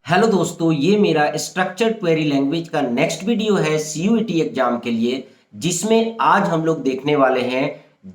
Hello दोस्तों, ये मेरा स्ट्रक्चर्ड क्वेरी लैंग्वेज का नेक्स्ट वीडियो है सीयूईटी एग्जाम के लिए, जिसमें आज हम लोग देखने वाले हैं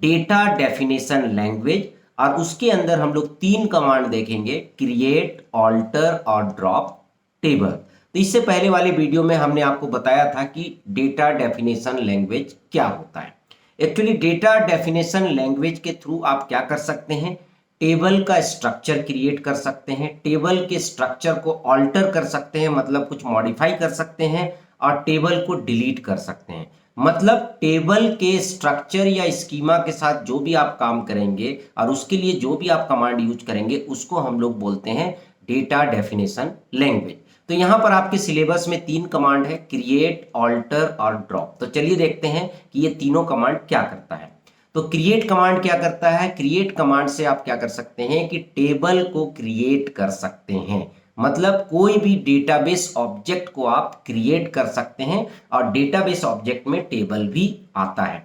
डेटा डेफिनेशन लैंग्वेज। और उसके अंदर हम लोग तीन कमांड देखेंगे, क्रिएट, ऑल्टर और ड्रॉप टेबल। तो इससे पहले वाले वीडियो में हमने आपको बताया था कि डेटा डेफिनेशन लैंग्वेज क्या होता है। एक्चुअली डेटा डेफिनेशन लैंग्वेज के थ्रू आप क्या कर सकते हैं, टेबल का स्ट्रक्चर क्रिएट कर सकते हैं, टेबल के स्ट्रक्चर को ऑल्टर कर सकते हैं, मतलब कुछ मॉडिफाई कर सकते हैं, और टेबल को डिलीट कर सकते हैं। मतलब टेबल के स्ट्रक्चर या स्कीमा के साथ जो भी आप काम करेंगे और उसके लिए जो भी आप कमांड यूज करेंगे उसको हम लोग बोलते हैं डेटा डेफिनेशन लैंग्वेज। तो यहां पर आपके सिलेबस में तीन कमांड है, क्रिएट, ऑल्टर और ड्रॉप। तो चलिए देखते हैं कि ये तीनों कमांड क्या करता है। तो क्रिएट कमांड क्या करता है, क्रिएट कमांड से आप क्या कर सकते हैं कि टेबल को क्रिएट कर सकते हैं। मतलब कोई भी डेटाबेस ऑब्जेक्ट को आप क्रिएट कर सकते हैं और डेटाबेस ऑब्जेक्ट में टेबल भी आता है।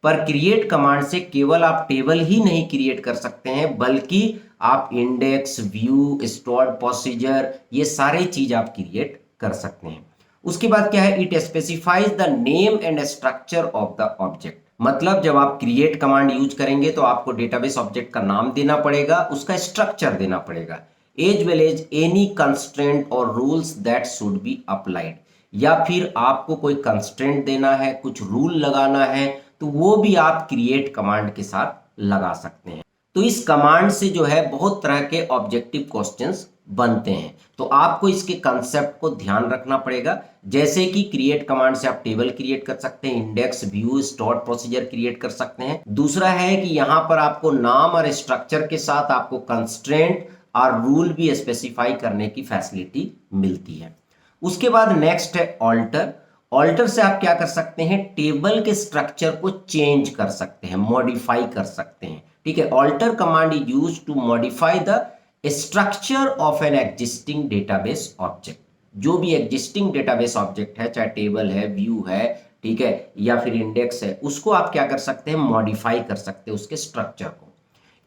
पर क्रिएट कमांड से केवल आप टेबल ही नहीं क्रिएट कर सकते हैं, बल्कि आप इंडेक्स, व्यू, स्टोर्ड प्रोसीजर, ये सारे चीज आप क्रिएट कर सकते हैं। उसके बाद क्या है, it specifies the name and structure of the object. मतलब जब आप क्रिएट कमांड यूज करेंगे तो आपको डेटाबेस ऑब्जेक्ट का नाम देना पड़ेगा, उसका स्ट्रक्चर देना पड़ेगा, as well as any constraint और rules that should be applied. या फिर आपको कोई कंस्ट्रेंट देना है, कुछ रूल लगाना है, तो वो भी आप क्रिएट कमांड के साथ लगा सकते हैं। तो इस कमांड से जो है बहुत तरह के ऑब्जेक्टिव क्वेश्चंस बनते हैं। तो आपको इसके कंसेप्ट को ध्यान रखना पड़ेगा। जैसे कि क्रिएट कमांड से आप टेबल क्रिएट कर सकते हैं, index, view, stored procedure create कर सकते हैं। दूसरा है कि यहां पर आपको नाम और स्ट्रक्चर के साथ आपको कंस्ट्रेंट और रूल भी स्पेसिफाई करने की फैसिलिटी मिलती है। उसके बाद नेक्स्ट है ऑल्टर। ऑल्टर से आप क्या कर सकते हैं, टेबल के स्ट्रक्चर को चेंज कर सकते हैं, मॉडिफाई कर सकते हैं। ठीक है, alter command is use to modify the structure of an existing database object. जो भी एग्जिस्टिंग डेटाबेस ऑब्जेक्ट है, चाहे टेबल है, व्यू है, ठीक है, या फिर इंडेक्स है, उसको आप क्या कर सकते हैं, मॉडिफाई कर सकते हैं उसके स्ट्रक्चर को।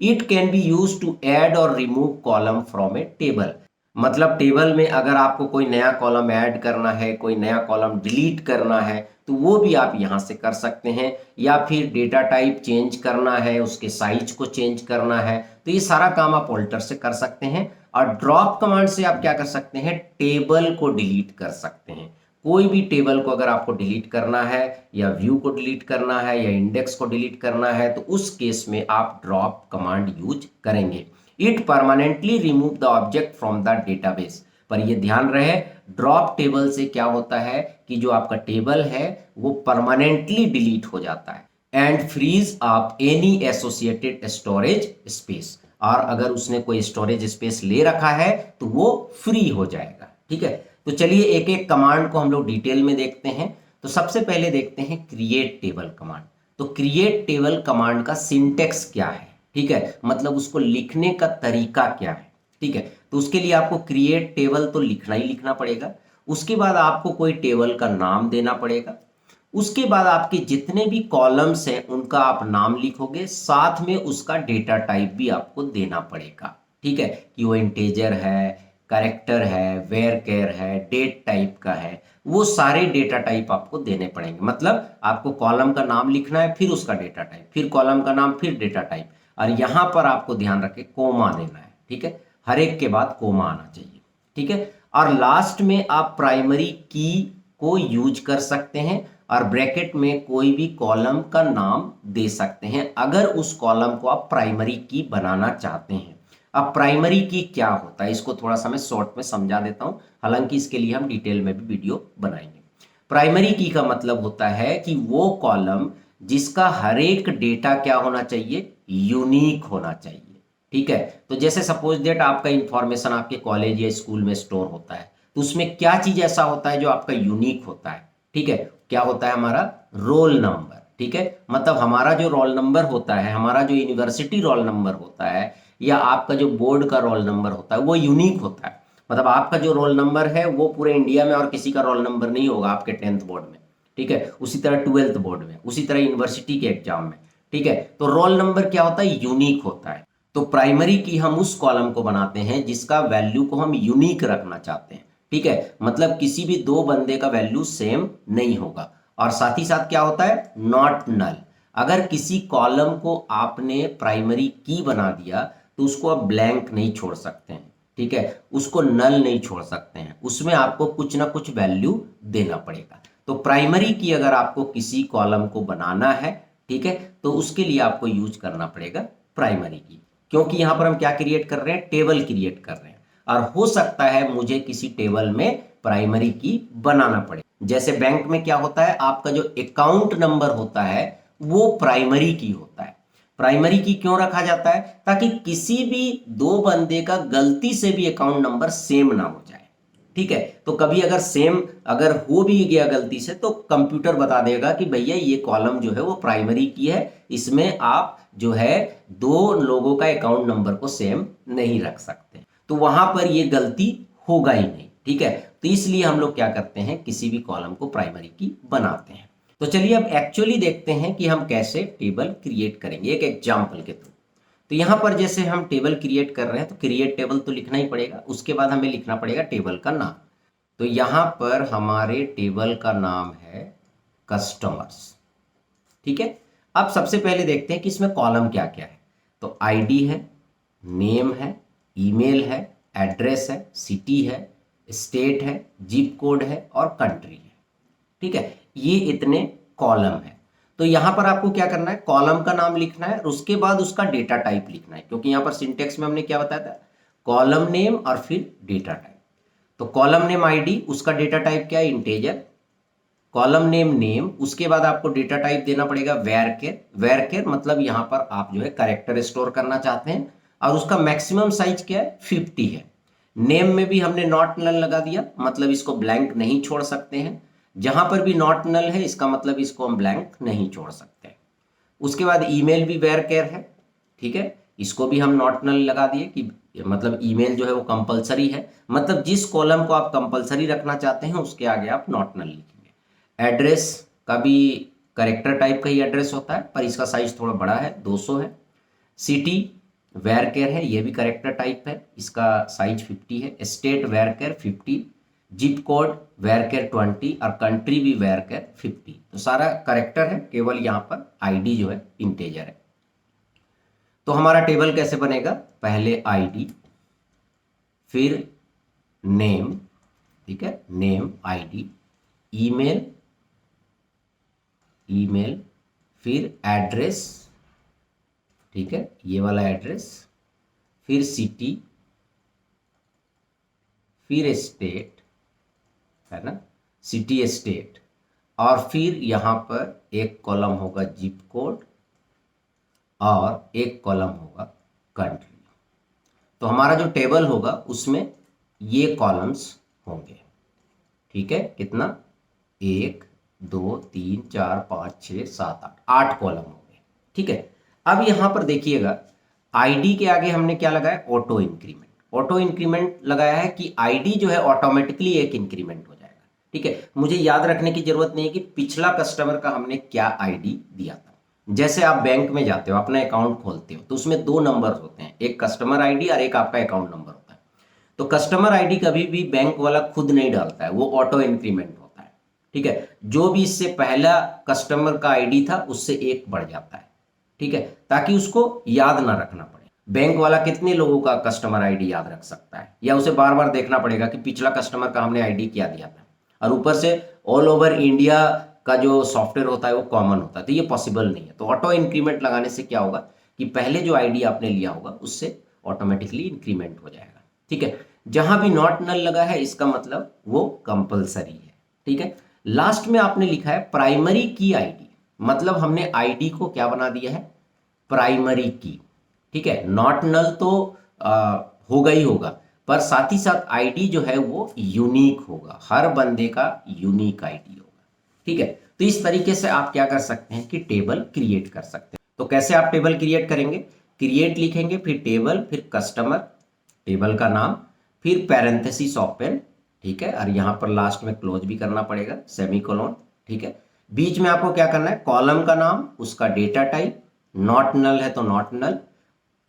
It can be use to add or remove column from a table. मतलब टेबल में अगर आपको कोई नया कॉलम ऐड करना है, कोई नया कॉलम डिलीट करना है, तो वो भी आप यहां से कर सकते हैं। या फिर डेटा टाइप चेंज करना है, उसके साइज को चेंज करना है, तो ये सारा काम आप ऑल्टर से कर सकते हैं। और ड्रॉप कमांड से आप क्या कर सकते हैं, टेबल को डिलीट कर सकते हैं। कोई भी टेबल को अगर आपको डिलीट करना है, या व्यू को डिलीट करना है, या इंडेक्स को डिलीट करना है, तो उस केस में आप ड्रॉप कमांड यूज करेंगे। It permanently remove the object from the database. पर ये ध्यान रहे, ड्रॉप टेबल से क्या होता है कि जो आपका टेबल है वो परमानेंटली डिलीट हो जाता है। And frees up any associated storage space. और अगर उसने कोई स्टोरेज स्पेस ले रखा है तो वो फ्री हो जाएगा। ठीक है, तो चलिए एक एक कमांड को हम लोग डिटेल में देखते हैं। तो सबसे पहले देखते हैं क्रिएट टेबल कमांड। तो क्रिएट टेबल कमांड का सिंटेक्स क्या है, ठीक है, मतलब उसको लिखने का तरीका क्या है। ठीक है, तो उसके लिए आपको क्रिएट टेबल तो लिखना ही लिखना पड़ेगा। उसके बाद आपको कोई टेबल का नाम देना पड़ेगा। उसके बाद आपके जितने भी कॉलम्स हैं उनका आप नाम लिखोगे, साथ में उसका डेटा टाइप भी आपको देना पड़ेगा। ठीक है, कि वो इंटेजर है, कैरेक्टर है, वेयर केयर है, डेट टाइप का है, वो सारे डेटा टाइप आपको देने पड़ेंगे। मतलब आपको कॉलम का नाम लिखना है, फिर उसका डेटा टाइप, फिर कॉलम का नाम, फिर डेटा टाइप, और यहां पर आपको ध्यान रखें कोमा देना है। ठीक है, हर एक के बाद कोमा आना चाहिए। ठीक है, और लास्ट में आप प्राइमरी की को यूज कर सकते हैं और ब्रैकेट में कोई भी कॉलम का नाम दे सकते हैं, अगर उस कॉलम को आप प्राइमरी की बनाना चाहते हैं। अब प्राइमरी की क्या होता है, इसको थोड़ा सा मैं शॉर्ट में समझा देता हूं, हालांकि इसके लिए हम डिटेल में भी वीडियो बनाएंगे। प्राइमरी की का मतलब होता है कि वो कॉलम जिसका हर एक डेटा क्या होना चाहिए, यूनिक होना चाहिए। ठीक है, तो जैसे सपोज दैट आपका इंफॉर्मेशन आपके कॉलेज या स्कूल में स्टोर होता है, तो उसमें क्या चीज ऐसा होता है जो आपका यूनिक होता है। ठीक है, क्या होता है, हमारा रोल नंबर। ठीक है, मतलब हमारा जो रोल नंबर होता है, हमारा जो यूनिवर्सिटी रोल नंबर होता है, या आपका जो बोर्ड का रोल नंबर होता है, वो यूनिक होता है। मतलब आपका जो रोल नंबर है वो पूरे इंडिया में और किसी का रोल नंबर नहीं होगा आपके 10th बोर्ड में। ठीक है, उसी तरह 12th बोर्ड में, उसी तरह यूनिवर्सिटी के एग्जाम में। ठीक है, तो रोल नंबर क्या होता है, यूनिक होता है। तो प्राइमरी की हम उस कॉलम को बनाते हैं जिसका वैल्यू को हम यूनिक रखना चाहते हैं। ठीक है, मतलब किसी भी दो बंदे का वैल्यू सेम नहीं होगा। और साथ ही साथ क्या होता है, नॉट नल। अगर किसी कॉलम को आपने प्राइमरी की बना दिया तो उसको आप ब्लैंक नहीं छोड़ सकते हैं। ठीक है, उसको नल नहीं छोड़ सकते हैं, उसमें आपको कुछ ना कुछ वैल्यू देना पड़ेगा। तो प्राइमरी की अगर आपको किसी कॉलम को बनाना है, ठीक है, तो उसके लिए आपको यूज करना पड़ेगा प्राइमरी की, क्योंकि यहां पर हम क्या क्रिएट कर रहे हैं, टेबल क्रिएट कर रहे हैं। और हो सकता है मुझे किसी टेबल में प्राइमरी की बनाना पड़े। जैसे बैंक में क्या होता है, आपका जो अकाउंट नंबर होता है वो प्राइमरी की होता है। प्राइमरी की क्यों रखा जाता है, ताकि किसी भी दो बंदे का गलती से भी अकाउंट नंबर सेम ना हो जाए। ठीक है, तो कभी अगर सेम अगर हो भी गया गलती से तो कंप्यूटर बता देगा कि भैया ये कॉलम जो है वो प्राइमरी की है, इसमें आप जो है दो लोगों का अकाउंट नंबर को सेम नहीं रख सकते, तो वहां पर ये गलती होगा ही नहीं। ठीक है, तो इसलिए हम लोग क्या करते हैं, किसी भी कॉलम को प्राइमरी की बनाते हैं। तो चलिए अब एक्चुअली देखते हैं कि हम कैसे टेबल क्रिएट करेंगे एक एग्जाम्पल के थ्रू। तो यहां पर जैसे हम टेबल क्रिएट कर रहे हैं तो क्रिएट टेबल तो लिखना ही पड़ेगा, उसके बाद हमें लिखना पड़ेगा टेबल का नाम। तो यहां पर हमारे टेबल का नाम है कस्टमर्स। ठीक है, अब सबसे पहले देखते हैं कि इसमें कॉलम क्या क्या है। तो आईडी है, नेम है, ईमेल है, एड्रेस है, सिटी है, स्टेट है, जिप कोड है और कंट्री है। ठीक है, ये इतने कॉलम है। तो यहां पर आपको क्या करना है, कॉलम का नाम लिखना है और उसके बाद उसका डेटा टाइप लिखना है, क्योंकि यहां पर सिंटेक्स में हमने क्या बताया था, कॉलम नेम और फिर डेटा टाइप। तो कॉलम नेम आईडी, उसका डेटा टाइप क्या है, इंटेजर। कॉलम नेम नेम, उसके बाद आपको डेटा टाइप देना पड़ेगा वेरकेर। वेरकेर मतलब यहां पर आप जो है कैरेक्टर स्टोर करना चाहते हैं और उसका मैक्सिमम साइज क्या है, 50 है। नेम में भी हमने नॉट नल लगा दिया, मतलब इसको ब्लैंक नहीं छोड़ सकते हैं। जहां पर भी नॉट नल है इसका मतलब इसको हम ब्लैंक नहीं छोड़ सकते। उसके बाद ईमेल भी वेरकेर है। ठीक है, इसको भी हम नॉट नल लगा दिए कि मतलब ईमेल जो है वो कंपलसरी है, मतलब जिस कॉलम को आप कंपलसरी रखना चाहते हैं उसके आगे आप नॉट नल लिखेंगे। एड्रेस का भी करेक्टर टाइप का ही एड्रेस होता है, पर इसका साइज थोड़ा बड़ा है, 200 है। सिटी वेरकेर है, ये भी करेक्टर टाइप है, इसका साइज 50 है। स्टेट वेरकेर 50, जिप कोड वेरकेर 20 और कंट्री भी वेरकेर 50। तो सारा करेक्टर है, केवल यहाँ पर आईडी जो है इंटेजर है। तो हमारा टेबल कैसे बनेगा, पहले आईडी, फिर नेम, ठीक है, नेम आईडी, ईमेल, ईमेल, फिर एड्रेस, ठीक है, ये वाला एड्रेस, फिर सिटी, फिर स्टेट, है ना, सिटी स्टेट, और फिर यहां पर एक कॉलम होगा जिप कोड और एक कॉलम होगा कंट्री। तो हमारा जो टेबल होगा उसमें ये कॉलम्स होंगे। ठीक है, कितना, 1 2 3 4 5 6 7 8, 8 कॉलम होंगे। ठीक है, अब यहां पर देखिएगा आईडी के आगे हमने क्या लगाया, ऑटो इंक्रीमेंट। ऑटो इंक्रीमेंट लगाया है कि आईडी जो है ऑटोमेटिकली एक इंक्रीमेंट हो जाएगा। ठीक है, मुझे याद रखने की जरूरत नहीं है कि पिछला कस्टमर का हमने क्या आईडी दिया था। जैसे आप बैंक में जाते हो, अपना अकाउंट खोलते हो, तो उसमें दो नंबर होते हैं, एक कस्टमर आईडी और एक आपका अकाउंट नंबर होता है। तो कस्टमर आईडी कभी भी बैंक वाला खुद नहीं डालता है, वो ऑटो इंक्रीमेंट होता है। ठीक है, जो भी इससे पहला कस्टमर का आईडी था उससे एक बढ़ जाता है। ठीक है, ताकि उसको याद ना रखना पड़े। बैंक वाला कितने लोगों का कस्टमर आईडी याद रख सकता है, या उसे बार बार देखना पड़ेगा कि पिछला कस्टमर का हमने आईडी क्या दिया था। और ऊपर से ऑल ओवर इंडिया का जो सॉफ्टवेयर होता है वो कॉमन होता है, तो ये पॉसिबल नहीं है। तो ऑटो इंक्रीमेंट लगाने से क्या होगा कि पहले जो आईडी आपने लिया होगा उससे ऑटोमेटिकली इंक्रीमेंट हो जाएगा। ठीक है, जहां भी नॉट नल लगा है इसका मतलब वो कंपलसरी है। ठीक है, लास्ट में आपने लिखा है प्राइमरी की आईडी, मतलब हमने आईडी को क्या बना दिया है, प्राइमरी की। ठीक है, नॉट नल तो होगा ही होगा, पर साथ ही साथ आईडी जो है वो यूनिक होगा, हर बंदे का यूनिक आईडी होगा। ठीक है, तो इस तरीके से आप क्या कर सकते हैं कि टेबल क्रिएट कर सकते हैं। तो कैसे आप टेबल क्रिएट करेंगे, क्रिएट लिखेंगे, फिर टेबल, फिर कस्टमर, टेबल का नाम, फिर पैरेंथेसिस ओपन, ठीक है, और यहां पर लास्ट में क्लोज भी करना पड़ेगा, सेमीकोलन। ठीक है, बीच में आपको क्या करना है, कॉलम का नाम, उसका डेटा टाइप, नॉट नल है तो नॉट नल,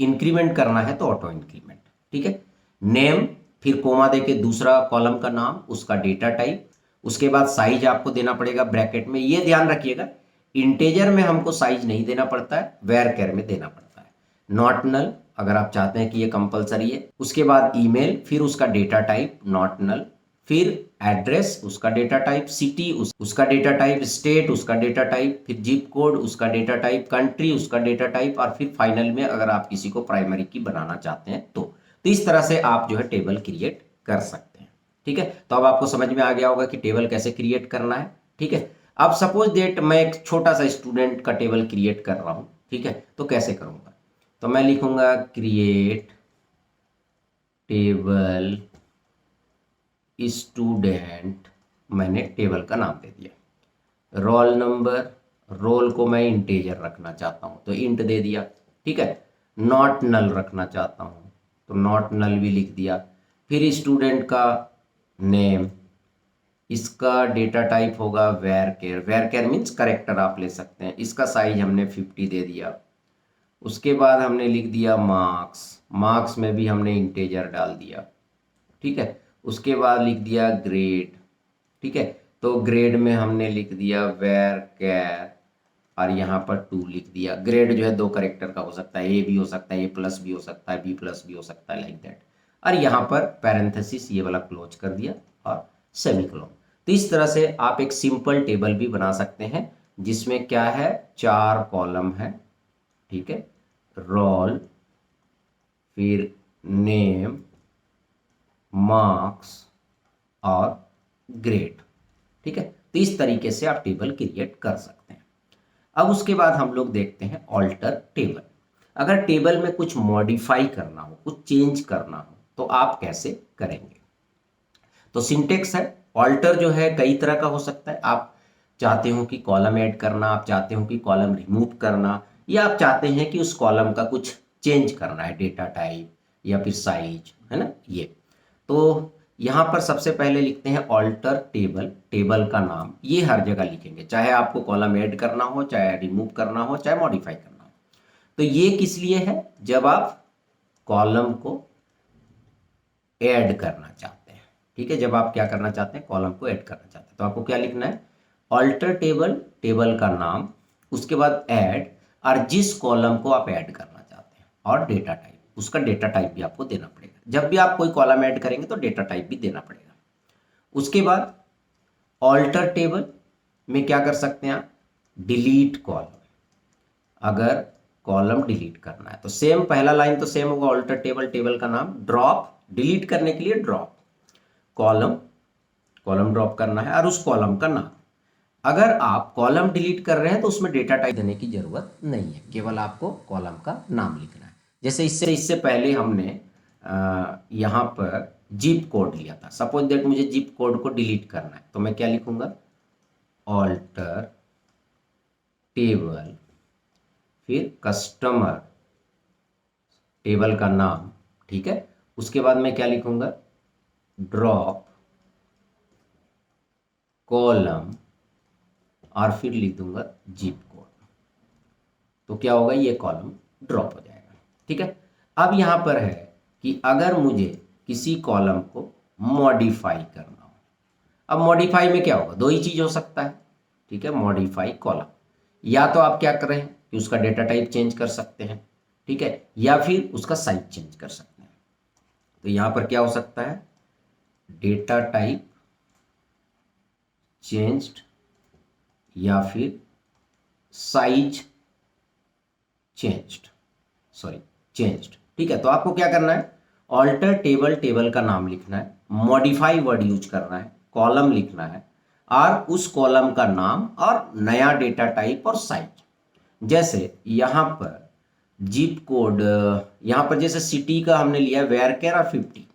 इंक्रीमेंट करना है तो ऑटो इंक्रीमेंट, ठीक है। नेम, फिर कोमा देके दूसरा कॉलम का नाम, उसका डेटा टाइप, उसके बाद साइज आपको देना पड़ेगा ब्रैकेट में। ये ध्यान रखिएगा इंटेजर में हमको साइज नहीं देना पड़ता है, वेर केयर में देना पड़ता है। नॉट नल अगर आप चाहते हैं कि ये कंपलसरी है। उसके बाद ईमेल, फिर उसका डेटा टाइप नॉट नल, फिर एड्रेस उसका डेटा टाइप, सिटी उसका डेटा टाइप, स्टेट उसका डेटा टाइप, फिर जिप कोड उसका डेटा टाइप, कंट्री उसका डेटा टाइप, और फिर फाइनल में अगर आप किसी को प्राइमरी की बनाना चाहते हैं तो इस तरह से आप जो है टेबल क्रिएट कर सकते हैं, ठीक है। तो अब आपको समझ में आ गया होगा कि टेबल कैसे क्रिएट करना है, ठीक है। अब सपोज डेट मैं एक छोटा सा स्टूडेंट का टेबल क्रिएट कर रहा हूं, ठीक है, तो कैसे करूंगा? तो मैं लिखूंगा क्रिएट टेबल स्टूडेंट, मैंने टेबल का नाम दे दिया। रोल नंबर, रोल को मैं इंटेजर रखना चाहता हूं तो इंट दे दिया, ठीक है। नॉट नल रखना चाहता हूं तो नॉट नल भी लिख दिया। फिर स्टूडेंट का नेम, इसका डेटा टाइप होगा varchar, varchar means character आप ले सकते हैं। इसका साइज हमने 50 दे दिया। उसके बाद हमने लिख दिया मार्क्स, मार्क्स में भी हमने इंटेजर डाल दिया, ठीक है। उसके बाद लिख दिया ग्रेड, ठीक है। तो ग्रेड में हमने लिख दिया वेर केयर और यहाँ पर 2 लिख दिया। ग्रेड जो है 2 करेक्टर का हो सकता है, ए भी हो सकता है, ए प्लस भी हो सकता है, बी प्लस भी हो सकता है, लाइक दैट। और यहाँ पर पैरेंथेसिस ये वाला क्लोज कर दिया और सेमीकोलन। तो इस तरह से आप एक सिंपल टेबल भी बना सकते हैं जिसमें क्या है, 4 कॉलम है, ठीक है। रोल, फिर नेम, मार्क्स और ग्रेड, ठीक है। तो इस तरीके से आप टेबल क्रिएट कर सकते हैं। अब उसके बाद हम लोग देखते हैं ऑल्टर टेबल। अगर टेबल में कुछ मॉडिफाई करना हो, कुछ चेंज करना हो तो आप कैसे करेंगे? तो सिंटेक्स है, ऑल्टर जो है कई तरह का हो सकता है। आप चाहते हो कि कॉलम ऐड करना, आप चाहते हो कि कॉलम रिमूव करना, या आप चाहते हैं कि उस कॉलम का कुछ चेंज करना है, डेटा टाइप या फिर साइज, है ना ये। तो यहाँ पर सबसे पहले लिखते हैं ऑल्टर टेबल, टेबल का नाम ये हर जगह लिखेंगे, चाहे आपको कॉलम ऐड करना हो, चाहे रिमूव करना हो, चाहे मॉडिफाई करना हो। तो ये किस लिए है? जब आप कॉलम को ऐड करना चाहते हैं, ठीक है। जब आप क्या करना चाहते हैं, कॉलम को ऐड करना चाहते हैं, तो आपको क्या लिखना है, ऑल्टर टेबल, टेबल का नाम, उसके बाद ऐड, और जिस कॉलम को आप ऐड करना चाहते हैं, और डेटा टाइप, उसका डेटा टाइप भी आपको देना पड़ेगा। जब भी आप कोई कॉलम ऐड करेंगे तो डेटा टाइप भी देना पड़ेगा। उसके बाद ऑल्टर टेबल में क्या कर सकते हैं आप, डिलीट कॉलम। अगर कॉलम डिलीट करना है तो सेम, पहला लाइन तो सेम होगा, ऑल्टर टेबल, टेबल का नाम, ड्रॉप, डिलीट करने के लिए ड्रॉप, कॉलम, कॉलम ड्रॉप करना है, और उस कॉलम का नाम। अगर आप कॉलम डिलीट कर रहे हैं तो उसमें डेटा टाइप देने की जरूरत नहीं है, केवल आपको कॉलम का नाम लिखना है। जैसे इससे पहले हमने यहाँ पर जिप कोड लिया था। सपोज दैट मुझे जिप कोड को डिलीट करना है तो मैं क्या लिखूंगा, ऑल्टर टेबल, फिर कस्टमर, टेबल का नाम, ठीक है। उसके बाद मैं क्या लिखूंगा, ड्रॉप कॉलम, और फिर लिख दूंगा जिप कोड। तो क्या होगा, ये कॉलम ड्रॉप हो जाएगा, ठीक है। अब यहां पर है कि अगर मुझे किसी कॉलम को मॉडिफाई करना हो, अब मॉडिफाई में क्या होगा, 2 ही चीज हो सकता है, ठीक है। मॉडिफाई कॉलम, या तो आप क्या कर रहे हैं कि उसका डेटा टाइप चेंज कर सकते हैं, ठीक है, या फिर उसका साइज चेंज कर सकते हैं। तो यहां पर क्या हो सकता है, डेटा टाइप चेंज्ड या फिर साइज चेंज्ड, चेंज्ड, ठीक है। तो आपको क्या करना है, ऑल्टर टेबल, टेबल का नाम लिखना है, मॉडिफाई वर्ड यूज करना है, कॉलम लिखना है, और उस कॉलम का नाम और नया डेटा टाइप और साइज। जैसे यहां पर जिप कोड, यहां पर जैसे सिटी का हमने लिया वेयर केयर और 50,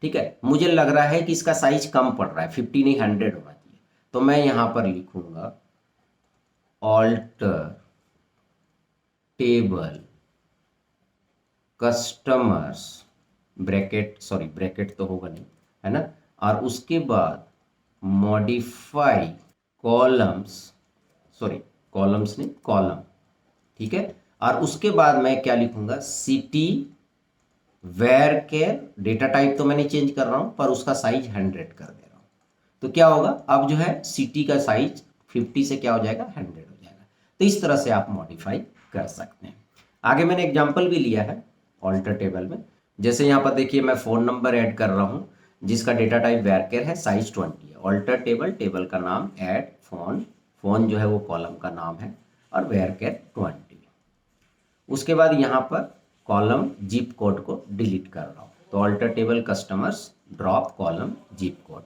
ठीक है। मुझे लग रहा है कि इसका साइज कम पड़ रहा है, 50 नहीं 100 होना चाहिए, तो मैं यहां पर लिखूंगा alter table customers, bracket, bracket तो होगा नहीं, है ना, और उसके बाद मॉडिफाई कॉलम्स, कॉलम्स नहीं, कॉलम, ठीक है, और उसके बाद मैं क्या लिखूंगा, सिटी varchar, डेटा टाइप तो मैंने चेंज कर रहा हूं पर उसका साइज 100 कर दे रहा हूं। तो क्या होगा, अब जो है सिटी का साइज 50 से क्या हो जाएगा, 100 हो जाएगा। तो इस तरह से आप मॉडिफाई कर सकते हैं। आगे मैंने एग्जांपल भी लिया है ऑल्टर टेबल में। जैसे यहाँ पर देखिए मैं फ़ोन नंबर ऐड कर रहा हूँ जिसका डेटा टाइप varchar है, साइज 20 है। ऑल्टर टेबल, टेबल का नाम ऐड फोन, फोन जो है वो कॉलम का नाम है और varchar 20। उसके बाद यहाँ पर कॉलम जिप कोड को डिलीट कर रहा हूँ, तो alter table customers drop column zip code.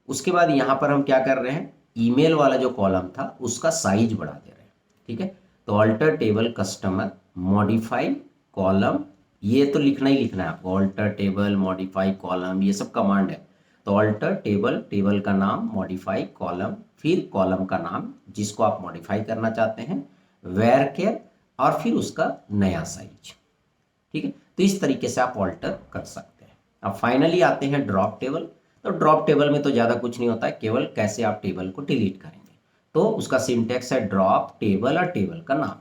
उसके बाद यहाँ पर हम क्या कर रहे हैं, ईमेल वाला जो कॉलम था उसका साइज बढ़ा दे रहे हैं। ठीक है, तो alter table customer modify column, ये तो लिखना ही लिखना है आपको, ऑल्टर टेबल मॉडिफाई कॉलम, ये सब कमांड है। तो ऑल्टर टेबल, टेबल का नाम, मॉडिफाई कॉलम, फिर कॉलम का नाम जिसको आप मॉडिफाई करना चाहते हैं, varchar, और फिर उसका नया साइज। ठीक है, तो इस तरीके से आप ऑल्टर कर सकते हैं। अब फाइनली आते हैं ड्रॉप टेबल। तो ड्रॉप टेबल में तो ज़्यादा कुछ नहीं होता है, केवल कैसे आप टेबल को डिलीट करेंगे। तो उसका सिंटेक्स है ड्रॉप टेबल और टेबल का नाम।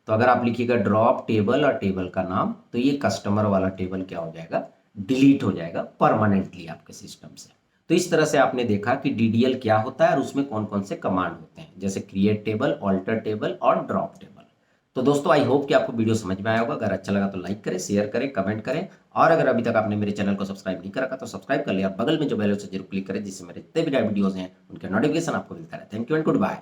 तो अगर आप लिखिएगा ड्रॉप टेबल और टेबल का नाम, तो ये कस्टमर वाला टेबल क्या हो जाएगा, डिलीट हो जाएगा परमानेंटली आपके सिस्टम से। तो इस तरह से आपने देखा कि डीडीएल क्या होता है और उसमें कौन कौन से कमांड होते हैं, जैसे क्रिएट टेबल, ऑल्टर टेबल और ड्रॉप टेबल। तो दोस्तों आई होप कि आपको वीडियो समझ में आया होगा। अगर अच्छा लगा तो लाइक करें, शेयर करें, कमेंट करें, और अगर अभी तक आपने मेरे चैनल को सब्सक्राइब नहीं करा तो सब्सक्राइब कर लिया, बगल में जो बेल है उसे जरूर क्लिक करें जिससे मेरे जितने भी नए वीडियोस हैं उनके नोटिफिकेशन आपको मिलता रहे। Thank you and good bye.